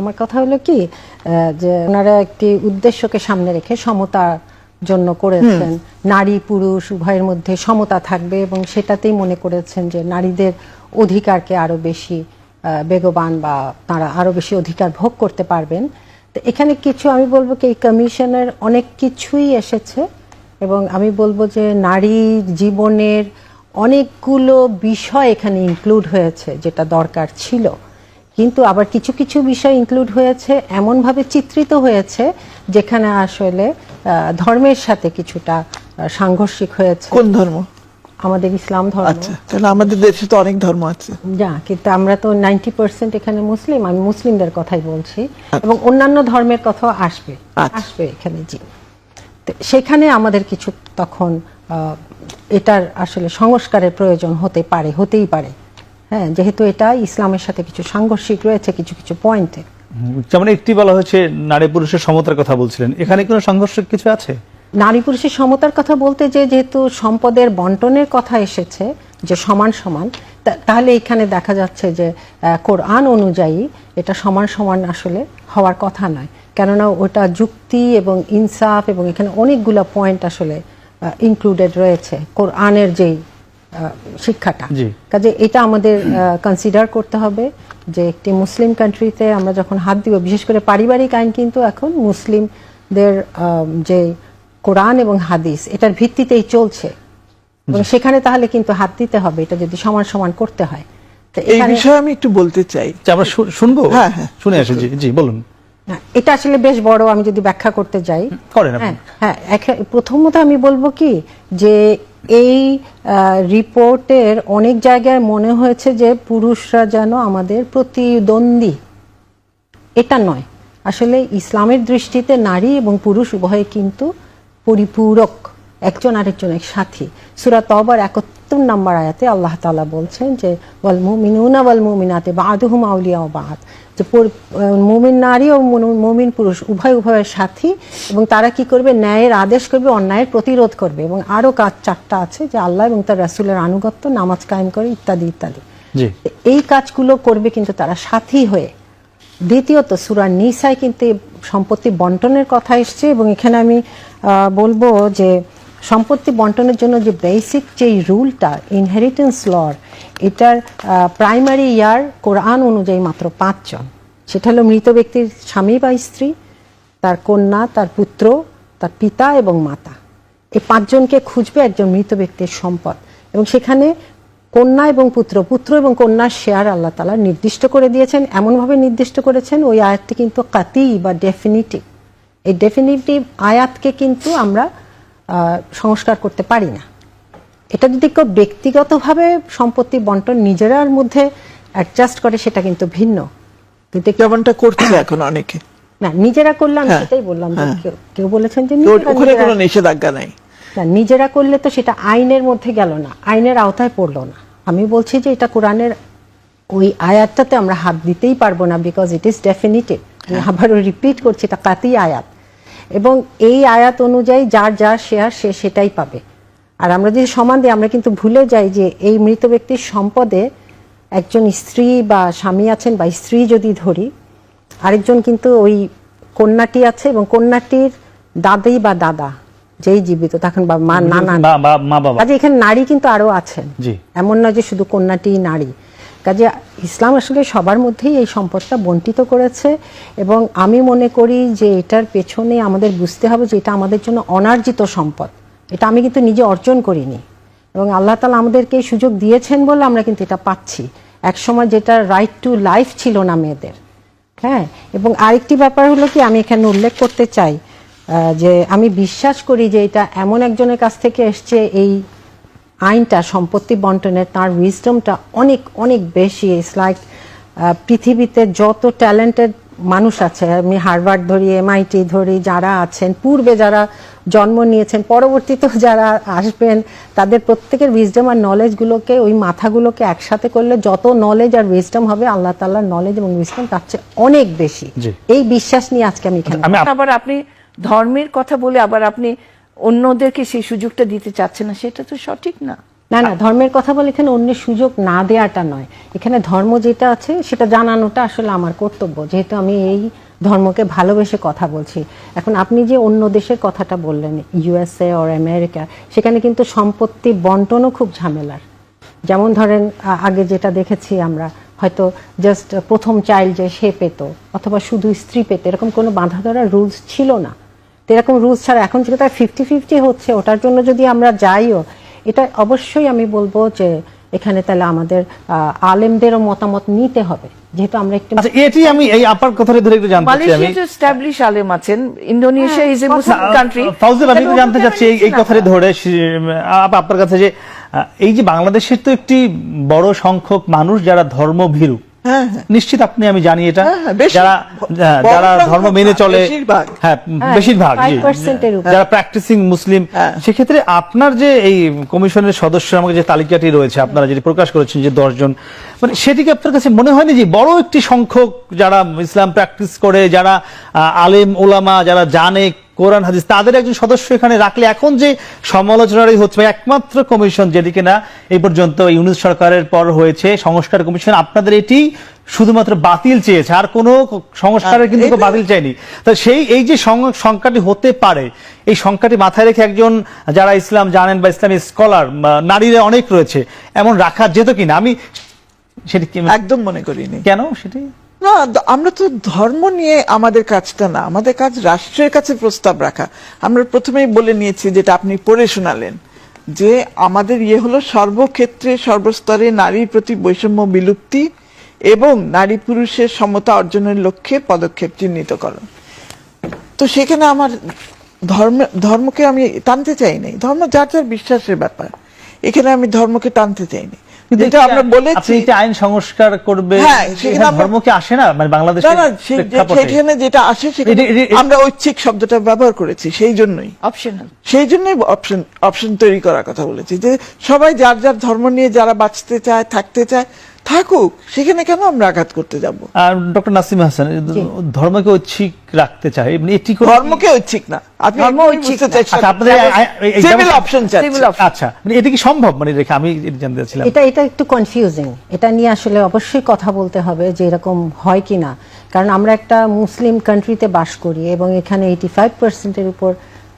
আমার কথা হলো কি যে ওনারা একটি উদ্দেশ্যকে সামনে রেখে সমতার জন্য করেছেন, নারী পুরুষ উভয়ের মধ্যে সমতা থাকবে এবং সেটাতেই মনে করেছেন যে নারীদের অধিকারকে আরো বেশি বেগবান বা তারা আরো বেশি অধিকার ভোগ করতে পারবেন। তো এখানে কিছু আমি বলবো কি এই কমিশনের অনেক কিছুই এসেছে এবং আমি বলবো যে নারী জীবনের অনেকগুলো বিষয় এখানে ইনক্লুড হয়েছে যেটা দরকার ছিল, কিন্তু আবার কিছু কিছু বিষয় ইনক্লুড হয়েছে এমনভাবে চিত্রিত হয়েছে যেখানে আসলে ধর্মের সাথে কিছুটা সাংঘর্ষিক হয়েছে। কোন ধর্ম? আমাদের ইসলাম ধর্ম। আচ্ছা, তাহলে আমাদের দেশে তো অনেক ধর্ম আছে। যা, কিন্তু আমরা তো 90% এখানে মুসলিম, আমি মুসলিমদের কথাই বলছি এবং অন্যান্য ধর্মের কথাও আসবে আসবে এখানে। জি, সেখানে আমাদের কিছু তখন এটার আসলে সংস্কারের প্রয়োজন হতেই পারে। হ্যাঁ, যেহেতু এটা ইসলামের সাথে কিছু সাংঘর্ষিক রয়েছে কিছু কিছু পয়েন্টে। যেমন একটি বলা হয়েছে নারী পুরুষের সমতার কথা বলছিলেন, এখানে কোনো সাংঘর্ষিক কিছু আছে? নারী পুরুষের সমতার কথা বলতে যেহেতু সম্পদের বন্টনের কথা এসেছে যে সমান সমান, তাহলে এখানে দেখা যাচ্ছে যে কোরআন অনুযায়ী এটা সমান সমান আসলে হওয়ার কথা নয়, কেননা ওটা যুক্তি এবং ইনসাফ এবং এখানে অনেকগুলো পয়েন্ট আসলে ইনক্লুডেড রয়েছে কোরআনের যেই শিক্ষাটা। কাজে এটা আমাদের কনসিডার করতে হবে যে একটি মুসলিম কান্ট্রিতে আমরা যখন হাত দিব, বিশেষ করে পারিবারিক আইন কিন্তু এখন মুসলিমদের যে কোরআন এবং হাদিস এটার ভিত্তিতেই চলছে এবং সেখানে তাহলে কিন্তু হাত দিতে হবে এটা যদি সমান সমান করতে হয়। এই বিষয়ে আমি একটু বলতে চাই, আমরা শুনবো। হ্যাঁ হ্যাঁ, শুনে আসি। জি জি বলুন। এটা আসলে বেশ বড়, আমি যদি ব্যাখ্যা করতে যাই। হ্যাঁ, প্রথমত আমি বলবো কি যে এই রিপোর্টের অনেক জায়গায় মনে হয়েছে যে পুরুষরা যেন আমাদের প্রতিদ্বন্দ্বী। এটা নয়, আসলে ইসলামের দৃষ্টিতে নারী এবং পুরুষ উভয়ে কিন্তু পরিপূরক, একজন আরেকজনের সাথী। সূরা তওবার ৭১ নম্বর আয়াতে আল্লাহ তাআলা বলছেন যে ওয়াল মুমিনুনা ওয়াল মুমিনাতি বা'দুহুম আউলিয়াউ বা'দ, যে মুমিন নারী ও মুমিন পুরুষ উভয়ের সাথী এবং তারা কি করবে? ন্যায়ের আদেশ করবে, অন্যায়ের প্রতিরোধ করবে। এবং আরো কাজ 4টা আছে যে আল্লাহ এবং তার রাসূলের আনুগত্য, নামাজ কায়েম করে ইত্যাদি ইত্যাদি। এই কাজগুলো করবে কিন্তু তারা সাথী হয়ে। দ্বিতীয়ত সূরা নিসায় কিন্তু সম্পত্তি বন্টনের কথা এসছে এবং এখানে আমি বলবো যে সম্পত্তি বন্টনের জন্য যে বেসিক যে রুলটা ইনহেরিটেন্স লর, এটার প্রাইমারি ইয়ার কোরআন অনুযায়ী মাত্র 5 জন। সেটা হলো মৃত ব্যক্তির স্বামী বা স্ত্রী, তার কন্যা, তার পুত্র, তার পিতা এবং মাতা। এই 5 জনকে খুঁজবে একজন মৃত ব্যক্তির সম্পদ এবং সেখানে কন্যা এবং পুত্র এবং কন্যার শেয়ার আল্লাহ তাআলা নির্দিষ্ট করে দিয়েছেন। এমনভাবে নির্দিষ্ট করেছেন ওই আয়াতটি কিন্তু কাতি বা ডেফিনিটিভ। এই ডেফিনিটিভ আয়াতকে কিন্তু আমরা সংস্কার করতে পারি না। এটা যদি কেউ ব্যক্তিগতভাবে সম্পত্তি বন্টন নিজেরার মধ্যে অ্যাডজাস্ট করে সেটা কিন্তু ভিন্ন, কিন্তু যেমনটা করছে এখন অনেকে। না, নিজেরা করলে আমি সেটাই বললাম, কেউ বলেছেন যে ওখানে কোনো নিষেধাজ্ঞা নাই। না, নিজেরা করলে তো সেটা আইনের মধ্যে গেল না, আইনের আওতায় পড়লো না। আমি বলছি যে এটা কোরআনের ওই আয়াতটাতে আমরা হাত দিতেই পারবো না, বিকজ ইট ইজ ডেফিনিটিভ। আবারও রিপিট করছি, এটা কাতি আয়াত এবং এই আয়াত অনুযায়ী যার যার শেয়ার সে সেটাই পাবে। আর আমরা যদি সমান দিই, আমরা কিন্তু ভুলে যাই যে এই মৃত ব্যক্তির সম্পদে একজন স্ত্রী বা স্বামী আছেন, বা স্ত্রী যদি ধরি, আরেকজন কিন্তু ওই কন্যাটি আছে এবং কন্যাটির দাদি বা দাদা যেই জীবিত তখন বা মা, নানা, কাজে এখানে নারী কিন্তু আরো আছেন, এমন নয় যে শুধু কন্যাটি নারী। কাজে ইসলাম আসলে সবার মধ্যেই এই সম্পদটা বন্টিত করেছে এবং আমি মনে করি যে এটার পেছনে আমাদের বুঝতে হবে যে এটা আমাদের জন্য অনার্জিত সম্পদ। এটা আমি কিন্তু নিজে অর্জন করিনি এবং আল্লাহ তাআলা আমাদেরকে এই সুযোগ দিয়েছেন বলে আমরা কিন্তু এটা পাচ্ছি। একসময় যেটা রাইট টু লাইফ ছিল না মেয়েদের। হ্যাঁ, এবং আরেকটি ব্যাপার হলো কি আমি এখানে উল্লেখ করতে চাই যে আমি বিশ্বাস করি যে এটা এমন একজনের কাছ থেকে এসছে এই আইনটা সম্পত্তি বন্টনের, তার উইজডমটা অনেক অনেক বেশি। ইটস লাইক পৃথিবীতে যত ট্যালেন্টেড মানুষ আছে, আমি হার্ভার্ড ধরি, MIT ধরি, যারা আছেন পূর্বে, যারা জন্ম নিয়েছেন, পরবর্তীতেও যারা আসবেন, তাদের প্রত্যেকের উইজডম আর নলেজগুলোকে, ওই মাথাগুলোকে একসাথে করলে যত নলেজ আর উইজডম হবে আল্লাহ তাআলার নলেজ এবং উইজডম তার চেয়ে অনেক বেশি। এই বিশ্বাস নিয়ে আজকে আমি এখানে। আবার আপনি ধর্মের কথা বলে আবার আপনি অন্যদেরকে সেই সুযোগটা দিতে চাচ্ছেন না, সেটা তো সঠিক না। না না, ধর্মের কথা বলে এখানে অন্যের সুযোগ না দেওয়াটা নয়, এখানে ধর্ম যেটা আছে সেটা জানানোটা আসলে আমার কর্তব্য, যেহেতু আমি এই ধর্মকে ভালোবেসে কথা বলছি। এখন আপনি যে অন্য দেশের কথাটা বললেন, ইউএসএ অর আমেরিকা, সেখানে কিন্তু সম্পত্তি বন্টনও খুব ঝামেলার। যেমন ধরেন আগে যেটা দেখেছি আমরা, হয়তো জাস্ট প্রথম চাইল্ড যে সে পেত, অথবা শুধু স্ত্রী পেত, এরকম কোনো বাঁধা ধরা রুলস ছিল না। তো এরকম রুলস ছাড়া এখন যেটা 50-50 হচ্ছে, ওটার জন্য যদি আমরা যাইও, এটা অবশ্যই আমি বলবো যে এখানে তাহলে আমাদের আলেমদেরও মতামত নিতে হবে, যেহেতু আমরা একটু আচ্ছা, এটি আমি এই আপার কথাটা ধরে একটু জানতে চাই। আমি মালয়েশিয়া তো এস্টাবলিশ আলেম আছেন, Indonesia is a Muslim country. Fauzil, আমি একটু জানতে চাচ্ছি এই কথাটা ধরে আপনার কাছে যে এই যে বাংলাদেশের তো একটি বড় সংখ্যক মানুষ যারা ধর্মভীরু, নিশ্চিত আপনি, আমি জানি এটা, যারা যারা ধর্ম মেনে চলে, হ্যাঁ বেশিরভাগ, 5% এর উপর। যারা প্র্যাকটিসিং মুসলিম, সেক্ষেত্রে আপনার যে এই কমিশনের সদস্য আমাকে যে তালিকাটি রয়েছে, আপনারা যেটি প্রকাশ করেছেন যে 10 জন, মানে সেটিকে আপনার কাছে মনে হয়নি যে বড় একটি সংখ্যক যারা ইসলাম প্র্যাকটিস করে, যারা আলেম ওলামা, যারা জানে কোরআন হাদিস, তাদের একজন সদস্য এখানে রাখলে এখন যে সমালোচনারই হচ্ছে, একমাত্র কমিশন যেদিকে না এই পর্যন্ত ইউনূস সরকারের পর হয়েছে সংস্কার কমিশন, আপনাদের এটি শুধুমাত্র বাতিল চেয়েছে, আর কোনো সংস্কারের কিন্তু বাতিল চাইনি। তো সেই এই যে সংখ্যাটি হতে পারে, এই সংখ্যাটি মাথায় রেখে একজন যারা ইসলাম জানেন বা ইসলামী স্কলার নারীরা অনেক রয়েছে, এমন রাখা যেত কিনা? আমি সেটি একদম মনে করিনি। কেন সেটি? না, আমরা তো ধর্ম নিয়ে আমাদের কাজটা না, আমাদের কাজ রাষ্ট্রের কাছে প্রস্তাব রাখা। আমরা প্রথমেই বলে নিয়েছি, যেটা আপনি পড়ে শোনালেন, যে আমাদের হলো সর্বক্ষেত্রে সর্বস্তরে নারীর প্রতি বৈষম্য বিলুপ্তি এবং নারী পুরুষের সমতা অর্জনের লক্ষ্যে পদক্ষেপ চিহ্নিতকরণ। তো সেখানে আমার ধর্মকে আমি টানতে চাইনি, ধর্ম যার যার বিশ্বাসের ব্যাপার, এখানে আমি ধর্মকে টানতে চাইনি। যেটা আমরা বলেছি আইন সংস্কার করবে, ধর্মকে আসে না, মানে বাংলাদেশে সেখানে যেটা আসে সেখানে আমরা ঐচ্ছিক শব্দটা ব্যবহার করেছি, সেই জন্যই অপশন তৈরি করার কথা বলেছি, যে সবাই যার যার ধর্ম নিয়ে যারা বাঁচতে চায়, থাকতে চায়, থাকুক, সেখানে কেন আমরা আঘাত করতে যাব? ডক্টর নাসিম হাসান, ধর্মকে ঐচ্ছিক রাখতে চায়, এটি ধর্মকে ঐচ্ছিক না, আপনি ধর্ম ঐচ্ছিক না। আচ্ছা, এটা কি সম্ভব? মানে রেখে আমি জানতে চাচ্ছিলাম, এটা একটু কনফিউজিং, এটা নিয়ে আসলে অবশ্যই কথা বলতে হবে যে এরকম হয় কিনা। কারণ আমরা একটা মুসলিম কান্ট্রিতে বাস করি এবং এখানে 85%-এর উপর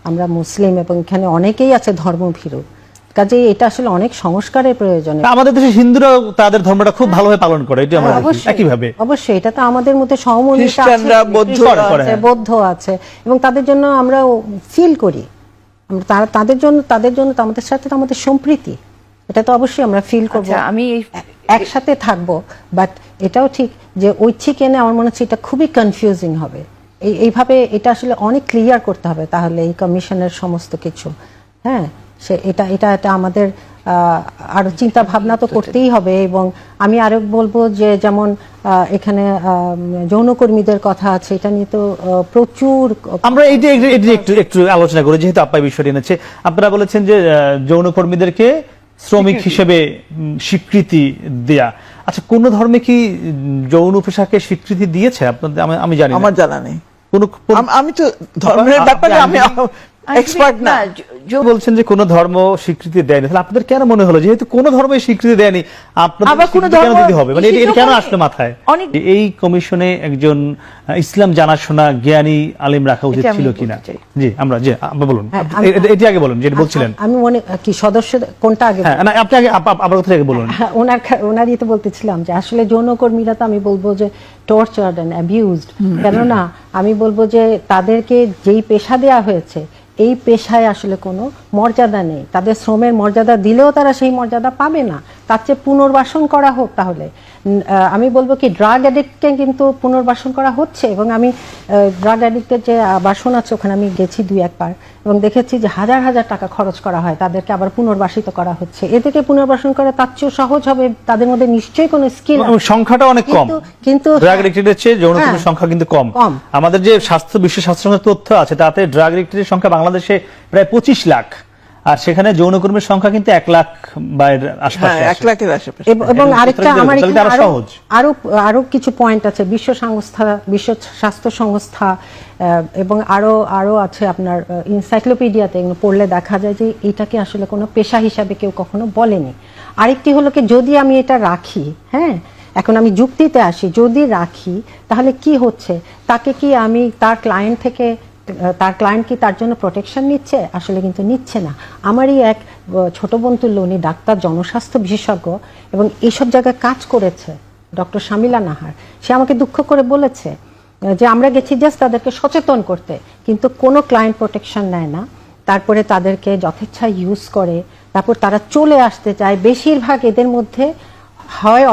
আমরা মুসলিম, এবং এখানে অনেকেই আছে ধর্মভীরু, কাজে এটা আসলে অনেক সংস্কারের প্রয়োজন। আমাদের দেশে হিন্দুরাও তাদের ধর্মটা খুব ভালোভাবে পালন করে, এটা আমরা একইভাবে। অবশ্যই এটা তো আমাদের মধ্যে সহমর্মিতা আছে, বৌদ্ধ আছে, এবং তাদের জন্য আমরা ফিল করি, তাদের জন্য তো আমাদের সাথে তো আমাদের সম্প্রীতি, এটা তো অবশ্যই আমরা ফিল করবো, আমি একসাথে থাকবো। বাট এটাও ঠিক যে ঐচ্ছিক এনে আমার মনে হচ্ছে এটা খুবই কনফিউজিং হবে। এইভাবে এটা আসলে অনেক ক্লিয়ার করতে হবে তাহলে এই কমিশনের সমস্ত কিছু। হ্যাঁ, এটা আমাদের আরো চিন্তা ভাবনা তো করতেই হবে। এবং আমি আরো বলবো যে যেমন এখানে যৌনকর্মীদের কথা আছে, এটা নিয়ে তো প্রচুর আমরা একটু আলোচনা করি, যেহেতু আপা বিষয়টি এনেছে। আপনারা বলেছেন যে যৌনকর্মীদেরকে শ্রমিক হিসেবে স্বীকৃতি দেয়া। আচ্ছা, কোন ধর্মে কি যৌন পেশাকে স্বীকৃতি দিয়েছে আপনাদের? আমি জানি, আমার জানা নেই। আমি তো ধর্মের ব্যাপারে আমি এক্সপার্ট না। বলছেন যে কোন ধর্ম স্বীকৃতি দেয়নি, তাহলে আপনাদের কেন মনে হলো যেহেতু কোন ধর্মই স্বীকৃতি দেয়নি আপনাদের কেন দিতে হবে? মানে এটা কেন আসলে মাথায়? এই কমিশনে একজন ইসলাম জানাশোনা জ্ঞানী আলেম রাখা উচিত ছিল কিনা? জি, আমরা বলুন, এটি আগে বলুন যেটা বলছিলেন। আমি মনে কি সদস্য কোনটা আগে? না, আপনি আগে আবার কথা আগে বলুন। ওনারই তো বলতেছিলাম যে আসলে যৌনকর্মীরা তো আমি বলবো যে টর্চার্ড এন্ড অ্যাবিউজড। কেননা আমি বলবো যে তাদেরকে যেই পেশা দেয়া হয়েছে, এই পেশায় আসলে কোনো মর্যাদা নেই, তাদের শ্রমের মর্যাদা দিলেও তারা সেই মর্যাদা পাবে না। তার চেয়ে পুনর্বাসন করা হোক। তাহলে আমি বলবো কি ড্রাগ অ্যাডিক্টকে কিন্তু পুনর্বাসন করা হচ্ছে, এবং আমি ড্রাগ অ্যাডিক্টের যে বাসন আছে ওখানে আমি গেছি 2-1 বার এবং দেখেছি যে হাজার হাজার টাকা খরচ করা হয়, তাদেরকে আবার পুনর্বাসিত করা হচ্ছে। এদেরকে পুনর্বাসন করা তার চেয়েও সহজ হবে, তাদের মধ্যে নিশ্চয়ই কোনো স্কিল। সংখ্যাটা অনেক কম, কিন্তু ড্রাগ অ্যাডিক্টেডের চেয়ে যৌনকর্মীর সংখ্যা কিন্তু কম। আমাদের যে বিশ্ব স্বাস্থ্য সংস্থার তথ্য আছে তাতে ড্রাগ অ্যাডিক্টেডের সংখ্যা বাংলাদেশে প্রায় 25 লাখ, আর সেখানে যৌনকর্মীর সংখ্যা কিন্তু 1 লাখ বা এর আশপাশে হ্যাঁ, আছে। 1 লাখের আশেপাশে। এবং আরেকটা আমার তাহলে এখানে আরো সহজ। আরো কিছু পয়েন্ট আছে। বিশ্ব স্বাস্থ্য সংস্থা এবং আরো আছে আপনার এনসাইক্লোপিডিয়াতে, এগুলো পড়লে দেখা যায় যে এটাকে আসলে কোনো পেশা হিসাবে কেউ কখনো বলেনি। আরেকটি হলো কি, যদি আমি এটা রাখি, হ্যাঁ, এখন আমি যুক্তিতে আসি, যদি রাখি তাহলে কি হচ্ছে, তাকে কি আমি তার ক্লায়েন্ট কি তার জন্য প্রোটেকশন নিচ্ছে? আসলে কিন্তু নিচ্ছে না। আমারই এক ছোট বোন তুল্য, উনি ডাক্তার, জনস্বাস্থ্য বিশেষজ্ঞ এবং এইসব জায়গায় কাজ করেছে, ডক্টর শামিলা নাহার। সে আমাকে দুঃখ করে বলেছে যে আমরা গেছি জাস্ট তাদেরকে সচেতন করতে, কিন্তু কোনো ক্লায়েন্ট প্রোটেকশন নেয় না। তারপরে তাদেরকে যথেচ্ছা ইউজ করে, তারপর তারা চলে আসতে চায়। বেশিরভাগ এদের মধ্যে হয়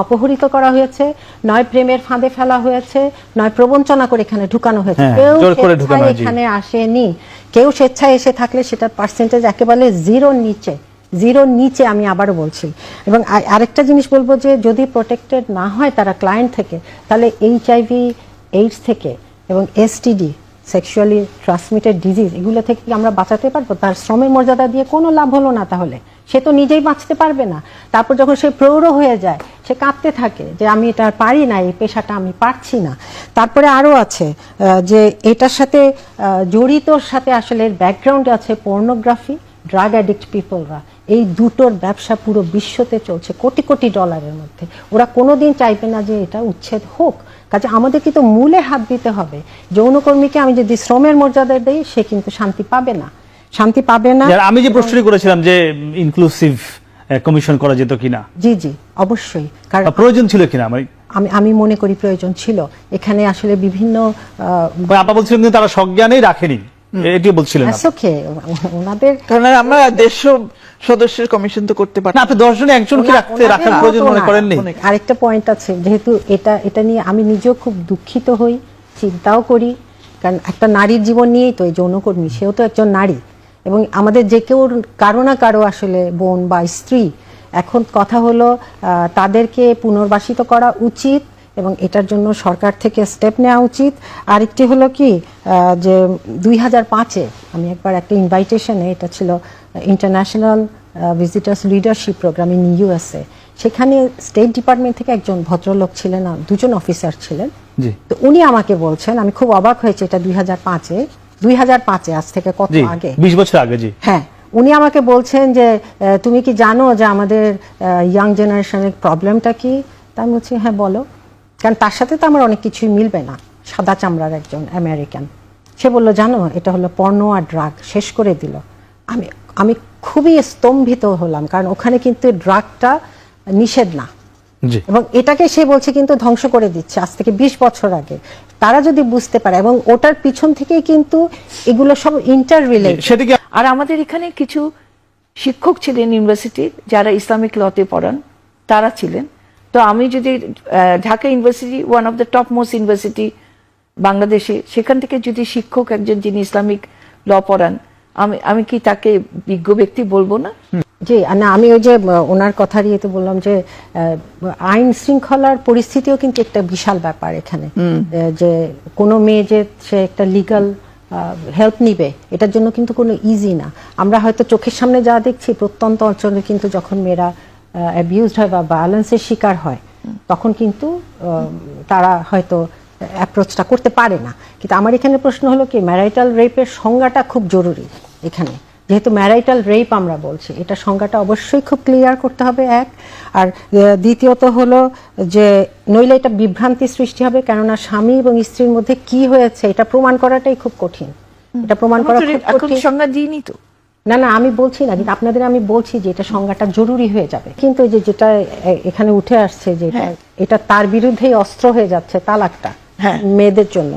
অপহরিত করা হয়েছে, নয় প্রেমের ফাঁদে ফেলা হয়েছে, নয় প্রবঞ্চনা করে এখানে ঢুকানো হয়েছে। হ্যাঁ, কেউ জোর করে ঢুকানো স্বেচ্ছায় হয়, জি। এখানে আসেনি। কেউ স্বেচ্ছায় এসে থাকলে সেটার পার্সেন্টেজ একেবারে জিরোর নিচে, আমি আবারও বলছি। এবং আরেকটা জিনিস বলবো যে যদি প্রোটেক্টেড না হয় তারা ক্লায়েন্ট থেকে, তাহলে HIV, এইডস থেকে এবং STD, সেক্সুয়ালি ট্রান্সমিটেড ডিজিজ, এগুলো থেকে কি আমরা বাঁচাতে পারবো? তার শ্রমের মর্যাদা দিয়ে কোনো লাভ হলো না। তাহলে সে তো নিজেই বাঁচতে পারবে না। তারপর যখন সে প্রৌঢ় হয়ে যায়, সে কাঁদতে থাকে যে আমি এটা আর পারি না, এই পেশাটা আমি পারছি না। তারপরে আরো আছে যে এটার সাথে জড়িতর সাথে আসলে ব্যাকগ্রাউন্ডে আছে পর্নোগ্রাফি, ড্রাগ অ্যাডিক্ট পিপলরা। এই দুটোর ব্যবসা পুরো বিশ্বতে চলছে কোটি কোটি ডলারের মধ্যে। ওরা কোনোদিন চাইবে না যে এটা উচ্ছেদ হোক। কাজে আমাদেরকে তো মূলে হাত দিতে হবে। যৌনকর্মীকে আমি যদি শ্রমের মর্যাদা দেই, সে কিন্তু শান্তি পাবে না। আমি যে প্রশ্নটি করেছিলাম যে ইনক্লুসিভ কমিশন করা যেত কিনা, জি অবশ্যই, কারণ প্রয়োজন ছিল কিনা, আমি মনে করি প্রয়োজন ছিল। এখানে আসলে বিভিন্ন আপা বলছিলেন কিন্তু তারা সজ্ঞানেই রাখেনি, এটি বলছিলেন ওনাদের, কারণ আমরা 150 সদস্যের কমিশন তো করতে পারি না। আপনি 10 জনে একজনকে রাখার প্রয়োজন মনে করেননি? আরেকটা পয়েন্ট আছে, যেহেতু এটা নিয়ে আমি নিজেও খুব দুঃখিত হই, চিন্তাও করি, কারণ একটা নারীর জীবন নিয়েই তো এই যৌনকর্মী, সেও তো একজন নারী। এবং আমাদের যে কেউ কারো না কারো আসলে বোন বা স্ত্রী। এখন কথা হলো তাদেরকে পুনর্বাসিত করা উচিত এবং এটার জন্য সরকার থেকে স্টেপ নেওয়া উচিত। আরেকটি হলো কি যে 2005-এ আমি একবার একটা ইনভাইটেশনে, এটা ছিল international visitors leadership program in USA, সেখানে স্টেট ডিপার্টমেন্ট থেকে একজন ভদ্রলোক ছিলেন, 2জন অফিসার ছিলেন। তো উনি আমাকে বলছেন, আমি খুব অবাক হয়েছে, এটা 2005-এ, আজ থেকে কত আগে, 20 বছর আগে। জি হ্যাঁ, উনি আমাকে বলছেন যে তুমি কি জানো যে আমাদের ইয়াং জেনারেশনের প্রবলেমটা কি? তা আমি বলছি হ্যাঁ বলো। কারণ তার সাথে তো আমার অনেক কিছুই মিলবে না, সাদা চামড়ার একজন আমেরিকান। সে বলল জানো, এটা হলো পর্নো আর ড্রাগ, শেষ করে দিল। আমি খুবই স্তম্ভিত হলাম, কারণ ওখানে কিন্তু ড্রাগটা নিষেধ না, এবং এটাকে সে বলছে কিন্তু ধ্বংস করে দিচ্ছে আজ থেকে 20 বছর আগে। তারা যদি বুঝতে পারে, এবং ওটার পিছন থেকেই কিন্তু এগুলো সব ইন্টার রিলেটেড। আর আমাদের এখানে কিছু শিক্ষক ছিলেন ইউনিভার্সিটির, যারা ইসলামিক লতে পড়ান, তারা ছিলেন। তো আমি যদি Dhaka university, one of the top most university বাংলাদেশে, সেখান থেকে যদি শিক্ষক একজন যিনি ইসলামিক ল পড়ান, আমি কি তাকে বিজ্ঞ ব্যক্তি বলবো না? জি না, আমি ওই যে ওনার কথারই তো বললাম যে আইন শৃঙ্খলার পরিস্থিতিও কিন্তু একটা বিশাল ব্যাপার এখানে। যে কোনো মেয়ে যে সে একটা লিগাল হেল্প নিবে, এটার জন্য কিন্তু কোনো ইজি না। আমরা হয়তো চোখের সামনে যা দেখছি, প্রত্যন্ত অঞ্চলে কিন্তু যখন মেয়েরা অ্যাবিউজড হয় বা ভায়োলেন্সের শিকার হয়, তখন কিন্তু তারা হয়তো অ্যাপ্রোচটা করতে পারে না। কিন্তু আমার এখানে প্রশ্ন হলো কি, ম্যারাইটাল রেপের সংজ্ঞাটা খুব জরুরি এখানে। যেহেতু ম্যারাইটাল রেপ আমরা বলছি, এটা সংজ্ঞাটা অবশ্যই খুব ক্লিয়ার করতে হবে, এক। আর দ্বিতীয়ত হলো যে নইলে এটা বিভ্রান্তি সৃষ্টি হবে, কেননা স্বামী এবং স্ত্রীর মধ্যে কি হয়েছে এটা প্রমাণ করাটাই খুব কঠিন। এটা প্রমাণ করা খুব কঠিন। সংজ্ঞা দিইনি তো। না আমি বলছি না, কিন্তু আপনাদের আমি বলছি যে এটা সংজ্ঞাটা জরুরি হয়ে যাবে। কিন্তু এই যে যেটা এখানে উঠে আসছে যে এটা তার বিরুদ্ধেই অস্ত্র হয়ে যাচ্ছে, তালাকটা মেয়েদের জন্য।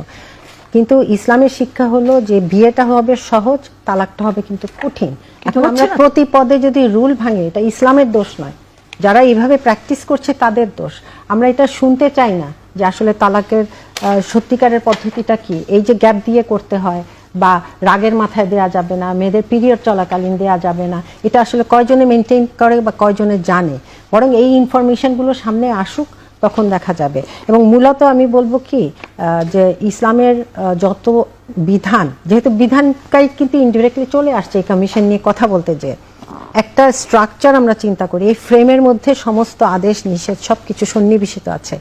কিন্তু ইসলামের শিক্ষা হলো যে বিয়েটা হবে সহজ, তালাকটা হবে কিন্তু কঠিন। এখন আমরা প্রতি পদে যদি রুল ভাঙে, এটা ইসলামের দোষ নয়, যারা এইভাবে প্র্যাকটিস করছে তাদের দোষ। আমরা এটা শুনতে চাই না যে আসলে তালাকের সত্যিকারের পদ্ধতিটা কি। এই যে গ্যাপ দিয়ে করতে হয়, বা রাগের মাথায় দেয়া যাবে না, মেয়েদের পিরিয়ড চলাকালীন দেয়া যাবে না, এটা আসলে কয়জনে মেনটেন করে বা কয়জনে জানে। বরং এই ইনফরমেশনগুলো সামনে আসুক, তখন দেখা যাবে। এবং মূলত আমি বলবো কি যে ইসলামের যত বিধান, যেহেতু বিধানটাই কিন্তু ইনডিরেক্টলি চলে আসছে এই কমিশন নিয়ে কথা বলতে, যে একটা স্ট্রাকচার আমরা চিন্তা করি, এই ফ্রেমের মধ্যে সমস্ত আদেশ নিষেধ সবকিছু সন্নিবেশিত আছে।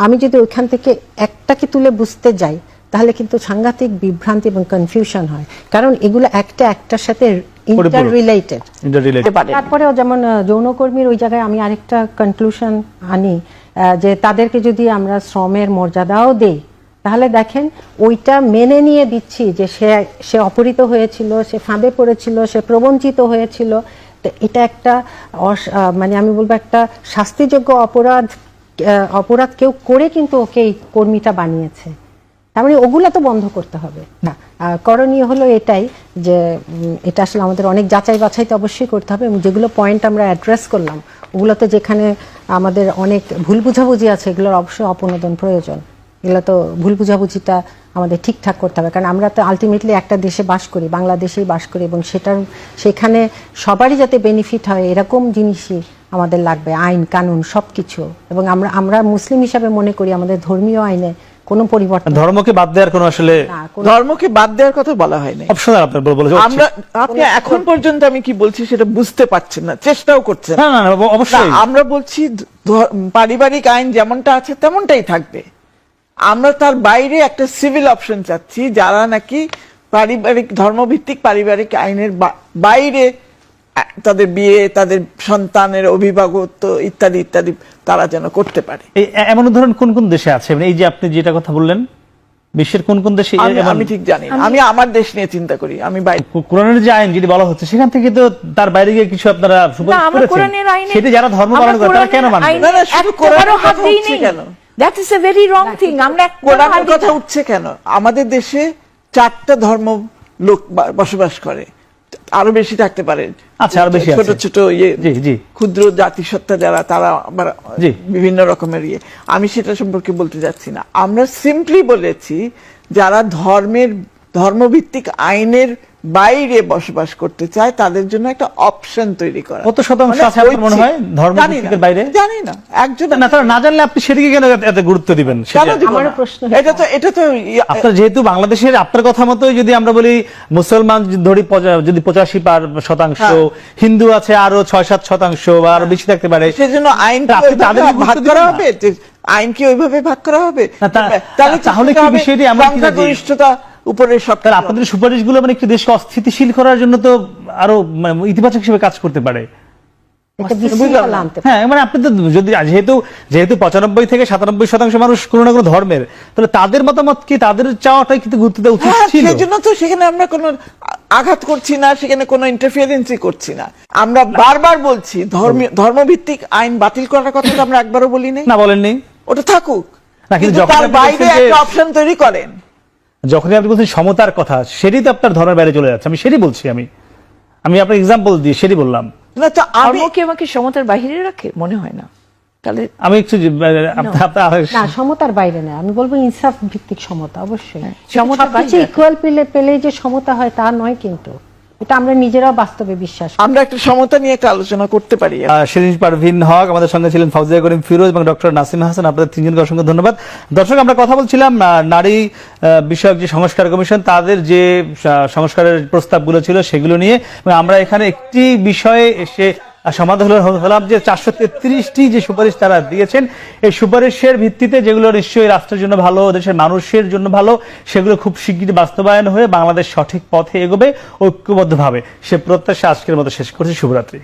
আমি যদি ওইখান থেকে একটাকে তুলে বুঝতে যাই তাহলে কিন্তু সাংঘাতিক বিভ্রান্তি এবং কনফিউশন হয়, কারণ এগুলো একটার সাথে ইন্টার রিলেটেড। তারপরেও যেমন যৌনকর্মীর ওই জায়গায় আমি আরেকটা কনক্লুশন আনি, যে তাদেরকে যদি আমরা শ্রমের মর্যাদাও দেই, তাহলে দেখেন ওইটা মেনে নিয়ে দিচ্ছি যে সে অপহৃত হয়েছিল, সে ফাঁদে পড়েছিল, সে প্রবঞ্চিত হয়েছিল, তো এটা একটা মানে আমি বলবো একটা শাস্তিযোগ্য অপরাধ কেউ করে কিন্তু ওকে এই কর্মীটা বানিয়েছে। তার মানে ওগুলা তো বন্ধ করতে হবে না। করণীয় হলো এটাই যে এটা আসলে আমাদের অনেক যাচাই বাছাই তো অবশ্যই করতে হবে, এবং যেগুলো পয়েন্ট আমরা অ্যাড্রেস করলাম ওগুলোতে যেখানে আমাদের অনেক ভুল বুঝাবুঝি আছে এগুলোর অবশ্যই অপনোদন প্রয়োজন। এগুলো তো ভুল বুঝাবুঝিটা আমাদের ঠিকঠাক করতে হবে, কারণ আমরা তো আলটিমেটলি একটা দেশে বাস করি, বাংলাদেশেই বাস করি, এবং সেখানে সবারই যাতে বেনিফিট হয় এরকম জিনিসই আমাদের লাগবে, আইন কানুন সবকিছু। এবং আমরা মুসলিম হিসাবে মনে করি আমাদের ধর্মীয় আইনে কোনো পরিবর্তন, ধর্মকে বাদ দেওয়ার কোনো আসলে ধর্মকে বাদ দেওয়ার কথা বলা হয়নি। অপশনাল আপনার বলেছে। আপনি এখন পর্যন্ত আমি কি বলছি সেটা বুঝতে পারছেন না, চেষ্টাও করছেন না। অবশ্যই আমরা বলছি পারিবারিক আইন যেমনটা আছে তেমনটাই থাকবে। আমরা তার বাইরে একটা সিভিল অপশন চাচ্ছি, যারা নাকি পারিবারিক ধর্মভিত্তিক পারিবারিক আইনের বাইরে তাদের বিয়ে, তাদের সন্তানের অভিভাবকত্ব ইত্যাদি ইত্যাদি তারা যেন করতে পারে। এমন উদাহরণ কোন কোন দেশে আছে? এই যে আপনি যেটা কথা বললেন, বিশ্বের কোন কোন দেশে? আমি ঠিক জানি না, আমি আমার দেশ নিয়ে চিন্তা করি। আমি কোরআনের যে আইন যেটি বলা হচ্ছে সেখান থেকে তো তার বাইরে গিয়ে কিছু আপনারা সুপারিশ করেছেন, সেটা যারা ধর্ম পালন করে তারা কেন মানবে না? শুধু কোরআনের কথা উঠছে কেন? That is a very wrong thing. আমরা কোরআনের কথা উঠছে কেন? আমাদের দেশে 4টা ধর্ম লোক বসবাস করে, আরো বেশি থাকতে পারে। আচ্ছা, আরো বেশি ছোট ছোট ক্ষুদ্র জাতিসত্তা যারা, তারা আবার বিভিন্ন রকমের আমি সেটা সম্পর্কে বলতে যাচ্ছি না। আমরা সিম্পলি বলেছি যারা ধর্মভিত্তিক আইনের বাইরে বসবাস করতে চায় তাদের জন্য একটা অপশন তৈরি করা। কত শতাংশ আছে আপনার মনে হয় ধর্মভিত্তিকের বাইরে? জানি না, একজন না, তারা না জানলে আপনি সেদিকে কেন এত গুরুত্ব দিবেন? আমার প্রশ্ন এটা তো আপনার যেহেতু বাংলাদেশের আপনার কথা মতোই যদি আমরা বলি মুসলমান ধরি যদি 85%, হিন্দু আছে আরো 6-7% বা আরো বেশি থাকতে পারে, সেজন্য আইন তাদের ভাগ করা হবে, আইন কি ওইভাবে ভাগ করা হবে? তাহলে কি বিষয়টি আমরা সংখ্যাগরিষ্ঠতা উপরে সব। আপনাদের সুপারিশগুলো মানে একটু দেশকে অস্থিতিশীল করার জন্য তো আরো ইতিবাচক হিসেবে কাজ করতে পারে। হ্যাঁ, মানে আপনি তো যদি যেহেতু 95 থেকে 97% মানুষ কোনো না কোনো ধর্মের, তাহলে তাদের মতামত কি, তাদের চাওয়াটাই কিন্তু গুরুত্ব দেওয়া উচিত ছিল। সেজন্য তো সেখানে আমরা কোনো আঘাত করছি না, সেখানে কোনো ইন্টারফিয়ারেন্সই করছি না। আমরা বারবার বলছি ধর্মভিত্তিক আইন বাতিল করার কথা তো আমরা একবারও বলি নাই। না, বলেননি। ওটা থাকুক, কিন্তু তার বাইরে একটা অপশন তৈরি করেন। যখনই আপনি বলছেন সমতার কথা, সেটাই তো আপনার ধর্মের বাইরে চলে যাচ্ছে। আমি সেটাই বলছি, আমি আপনার এক্সাম্পল দিয়ে সেটাই বললাম। না, তো কি আমাকে সমতার বাইরে রাখে? মনে হয় না। তাহলে আমি একটু না, সমতার বাইরে না, আমি বলবো ইনসাফ ভিত্তিক সমতা। অবশ্যই সমতার বাইরে ইকুয়াল পেলে যে সমতা হয় তা নয়, কিন্তু এটা আমরা নিজেরাও বাস্তবে বিশ্বাস করি। আমরা একটা সমতা নিয়ে একটা আলোচনা করতে পারি। শিরিন পারভীন হক আমাদের সঙ্গে ছিলেন, ফাউজিয়া করিম ফিরোজ এবং ডক্টর নাসিমা হাসান, আপনাদের তিনজনকে অসংখ্য ধন্যবাদ। দর্শক, আমরা কথা বলছিলাম নারী বিষয়ক যে সংস্কার কমিশন, তাদের যে সংস্কারের প্রস্তাবগুলো ছিল সেগুলো নিয়ে। আমরা এখানে একটি বিষয়ে এসে সমাধান হলাম যে 433টি যে সুপারিশ তারা দিয়েছেন, এই সুপারিশের ভিত্তিতে যেগুলো নিশ্চয়ই রাষ্ট্রের জন্য ভালো, দেশের মানুষের জন্য ভালো, সেগুলো খুব শিগগিরই বাস্তবায়ন হয়ে বাংলাদেশ সঠিক পথে এগোবে ঐক্যবদ্ধভাবে। সে প্রত্যাশা আজকের মতো শেষ করছি। শুভরাত্রি।